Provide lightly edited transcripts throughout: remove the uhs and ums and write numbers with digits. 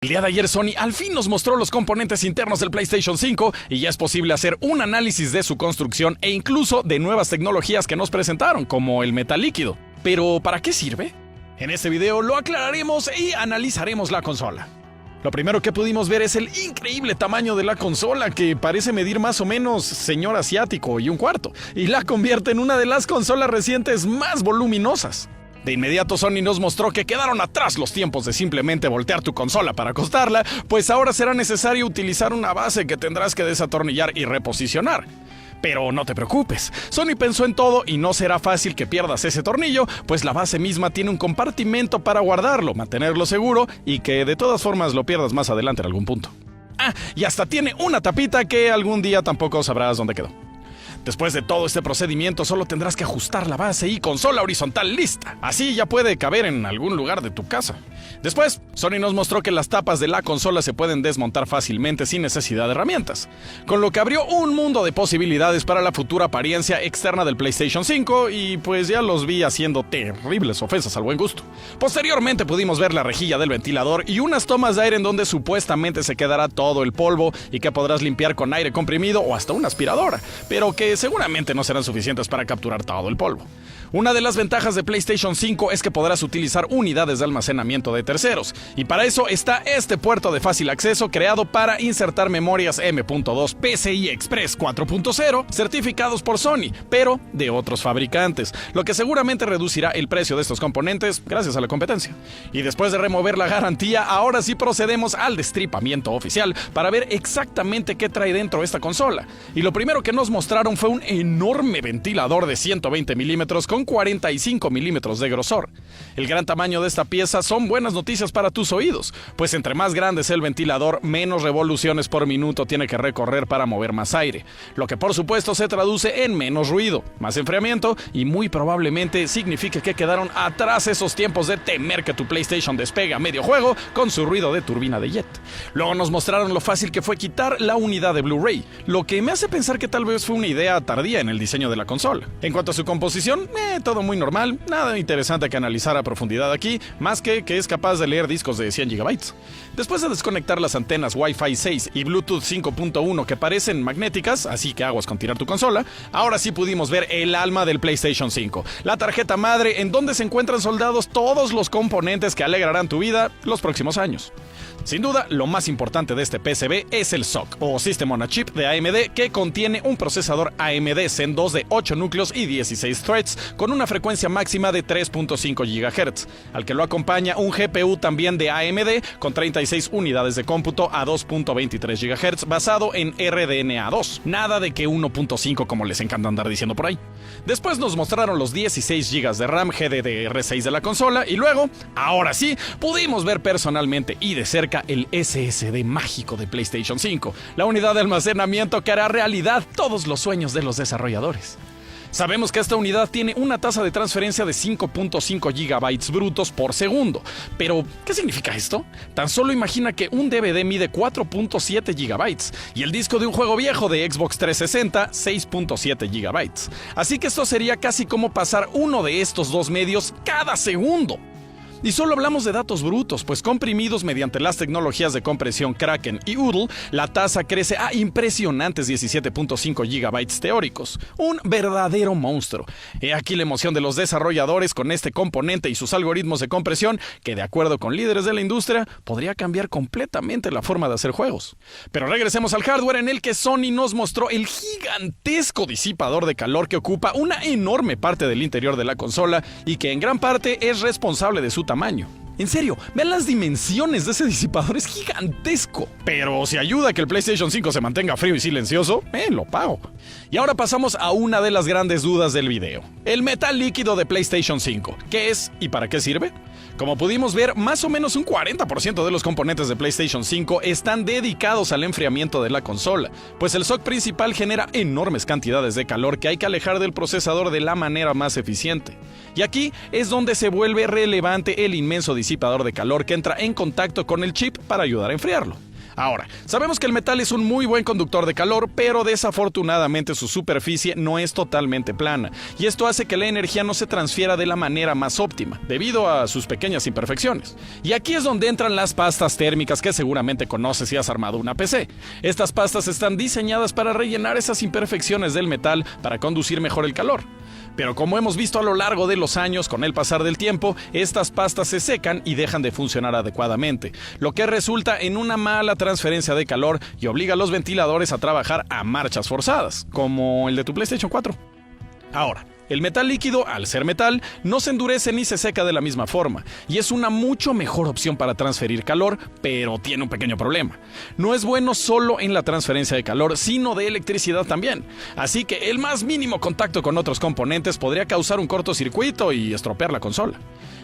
El día de ayer Sony al fin nos mostró los componentes internos del PlayStation 5 y ya es posible hacer un análisis de su construcción e incluso de nuevas tecnologías que nos presentaron, como el metal líquido. Pero, ¿para qué sirve? En este video lo aclararemos y analizaremos la consola. Lo primero que pudimos ver es el increíble tamaño de la consola, que parece medir más o menos señor asiático y un cuarto, y la convierte en una de las consolas recientes más voluminosas. De inmediato Sony nos mostró que quedaron atrás los tiempos de simplemente voltear tu consola para acostarla, pues ahora será necesario utilizar una base que tendrás que desatornillar y reposicionar. Pero no te preocupes, Sony pensó en todo y no será fácil que pierdas ese tornillo, pues la base misma tiene un compartimento para guardarlo, mantenerlo seguro y que de todas formas lo pierdas más adelante en algún punto. Ah, y hasta tiene una tapita que algún día tampoco sabrás dónde quedó. Después de todo este procedimiento solo tendrás que ajustar la base y consola horizontal lista. Así ya puede caber en algún lugar de tu casa. Después, Sony nos mostró que las tapas de la consola se pueden desmontar fácilmente sin necesidad de herramientas, con lo que abrió un mundo de posibilidades para la futura apariencia externa del PlayStation 5 y pues ya los vi haciendo terribles ofensas al buen gusto. Posteriormente pudimos ver la rejilla del ventilador y unas tomas de aire en donde supuestamente se quedará todo el polvo y que podrás limpiar con aire comprimido o hasta una aspiradora, pero que seguramente no serán suficientes para capturar todo el polvo. Una de las ventajas de PlayStation 5 es que podrás utilizar unidades de almacenamiento de terceros, y para eso está este puerto de fácil acceso creado para insertar memorias M.2 PCI Express 4.0 certificados por Sony, pero de otros fabricantes, lo que seguramente reducirá el precio de estos componentes gracias a la competencia. Y después de remover la garantía, ahora sí procedemos al destripamiento oficial para ver exactamente qué trae dentro esta consola. Y lo primero que nos mostraron fue un enorme ventilador de 120 milímetros con 45 milímetros de grosor. El gran tamaño de esta pieza son buenas noticias para tus oídos, pues entre más grande es el ventilador, menos revoluciones por minuto tiene que recorrer para mover más aire, lo que por supuesto se traduce en menos ruido, más enfriamiento y muy probablemente signifique que quedaron atrás esos tiempos de temer que tu PlayStation despegue a medio juego con su ruido de turbina de jet. Luego nos mostraron lo fácil que fue quitar la unidad de Blu-ray, lo que me hace pensar que tal vez fue una idea tardía en el diseño de la consola. En cuanto a su composición, todo muy normal, nada interesante que analizar a profundidad aquí, más que es capaz de leer discos de 100 GB. Después de desconectar las antenas Wi-Fi 6 y Bluetooth 5.1 que parecen magnéticas, así que aguas con tirar tu consola, ahora sí pudimos ver el alma del PlayStation 5, la tarjeta madre en donde se encuentran soldados todos los componentes que alegrarán tu vida los próximos años. Sin duda, lo más importante de este PCB es el SoC, o System on a Chip de AMD, que contiene un procesador AMD Zen 2 de 8 núcleos y 16 threads, con una frecuencia máxima de 3.5 GHz, al que lo acompaña un GPU también de AMD, con 36 unidades de cómputo a 2.23 GHz, basado en RDNA2. Nada de que 1.5 como les encanta andar diciendo por ahí. Después nos mostraron los 16 GB de RAM GDDR6 de la consola, y luego, ahora sí, pudimos ver personalmente y de cerca el SSD mágico de PlayStation 5, la unidad de almacenamiento que hará realidad todos los sueños de los desarrolladores. Sabemos que esta unidad tiene una tasa de transferencia de 5.5 GB brutos por segundo, pero ¿qué significa esto? Tan solo imagina que un DVD mide 4.7 GB y el disco de un juego viejo de Xbox 360 6.7 GB. Así que esto sería casi como pasar uno de estos dos medios cada segundo. Y solo hablamos de datos brutos, pues comprimidos mediante las tecnologías de compresión Kraken y UDL, la tasa crece a impresionantes 17.5 GB teóricos. Un verdadero monstruo. He aquí la emoción de los desarrolladores con este componente y sus algoritmos de compresión, que de acuerdo con líderes de la industria, podría cambiar completamente la forma de hacer juegos. Pero regresemos al hardware, en el que Sony nos mostró el gigantesco disipador de calor que ocupa una enorme parte del interior de la consola y que en gran parte es responsable de su tamaño. En serio, vean las dimensiones de ese disipador, es gigantesco. Pero si ayuda a que el PlayStation 5 se mantenga frío y silencioso, lo pago. Y ahora pasamos a una de las grandes dudas del video. El metal líquido de PlayStation 5. ¿Qué es y para qué sirve? Como pudimos ver, más o menos un 40% de los componentes de PlayStation 5 están dedicados al enfriamiento de la consola, pues el SoC principal genera enormes cantidades de calor que hay que alejar del procesador de la manera más eficiente. Y aquí es donde se vuelve relevante el inmenso disipador de calor que entra en contacto con el chip para ayudar a enfriarlo. Ahora, sabemos que el metal es un muy buen conductor de calor, pero desafortunadamente su superficie no es totalmente plana, y esto hace que la energía no se transfiera de la manera más óptima, debido a sus pequeñas imperfecciones. Y aquí es donde entran las pastas térmicas que seguramente conoces si has armado una PC. Estas pastas están diseñadas para rellenar esas imperfecciones del metal para conducir mejor el calor. Pero como hemos visto a lo largo de los años, con el pasar del tiempo, estas pastas se secan y dejan de funcionar adecuadamente, lo que resulta en una mala transferencia de calor y obliga a los ventiladores a trabajar a marchas forzadas, como el de tu PlayStation 4. Ahora, el metal líquido, al ser metal, no se endurece ni se seca de la misma forma, y es una mucho mejor opción para transferir calor, pero tiene un pequeño problema. No es bueno solo en la transferencia de calor, sino de electricidad también. Así que el más mínimo contacto con otros componentes podría causar un cortocircuito y estropear la consola.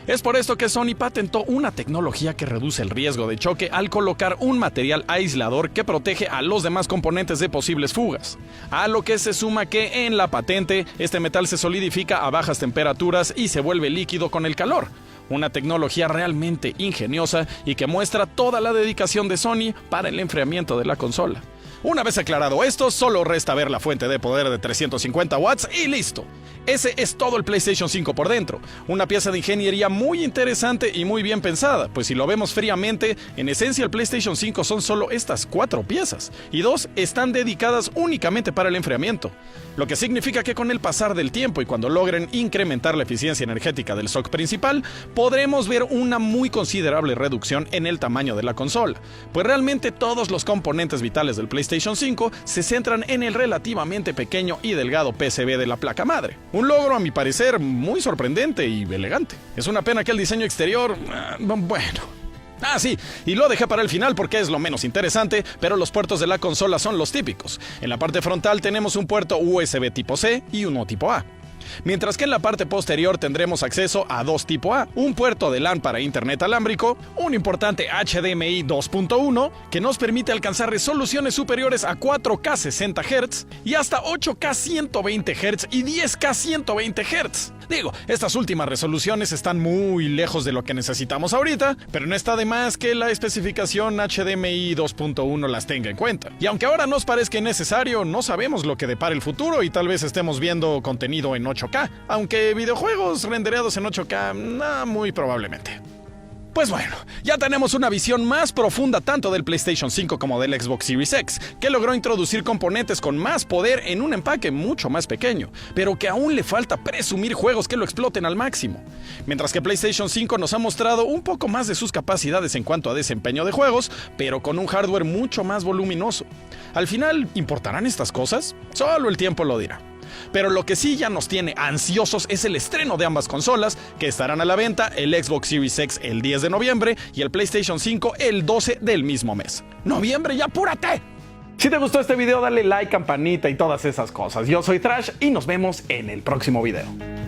Es por esto que Sony patentó una tecnología que reduce el riesgo de choque al colocar un material aislador que protege a los demás componentes de posibles fugas. A lo que se suma que en la patente, este metal se solidifica a bajas temperaturas y se vuelve líquido con el calor. Una tecnología realmente ingeniosa y que muestra toda la dedicación de Sony para el enfriamiento de la consola. Una vez aclarado esto, solo resta ver la fuente de poder de 350 watts y listo. Ese es todo el PlayStation 5 por dentro. Una pieza de ingeniería muy interesante y muy bien pensada, pues si lo vemos fríamente, en esencia el PlayStation 5 son solo estas 4 piezas, y 2 están dedicadas únicamente para el enfriamiento. Lo que significa que con el pasar del tiempo y cuando logren incrementar la eficiencia energética del SoC principal, podremos ver una muy considerable reducción en el tamaño de la consola, pues realmente todos los componentes vitales del PlayStation 5 se centran en el relativamente pequeño y delgado PCB de la placa madre. Un logro, a mi parecer, muy sorprendente y elegante. Es una pena que el diseño exterior... bueno... sí, y lo dejé para el final porque es lo menos interesante, pero los puertos de la consola son los típicos. En la parte frontal tenemos un puerto USB tipo C y uno tipo A. Mientras que en la parte posterior tendremos acceso a 2 tipo A, un puerto de LAN para internet alámbrico, un importante HDMI 2.1 que nos permite alcanzar resoluciones superiores a 4K 60 Hz y hasta 8K 120 Hz y 10K 120 Hz. Digo, estas últimas resoluciones están muy lejos de lo que necesitamos ahorita, pero no está de más que la especificación HDMI 2.1 las tenga en cuenta. Y aunque ahora nos parezca necesario, no sabemos lo que depara el futuro y tal vez estemos viendo contenido en 8K, aunque videojuegos rendereados en 8K, muy probablemente. Pues bueno, ya tenemos una visión más profunda tanto del PlayStation 5 como del Xbox Series X, que logró introducir componentes con más poder en un empaque mucho más pequeño, pero que aún le falta presumir juegos que lo exploten al máximo. Mientras que PlayStation 5 nos ha mostrado un poco más de sus capacidades en cuanto a desempeño de juegos, pero con un hardware mucho más voluminoso. Al final, ¿importarán estas cosas? Solo el tiempo lo dirá. Pero lo que sí ya nos tiene ansiosos es el estreno de ambas consolas, que estarán a la venta, el Xbox Series X el 10 de noviembre y el PlayStation 5 el 12 del mismo mes. ¡Noviembre, ya apúrate! Si te gustó este video, dale like, campanita y todas esas cosas. Yo soy Thrash y nos vemos en el próximo video.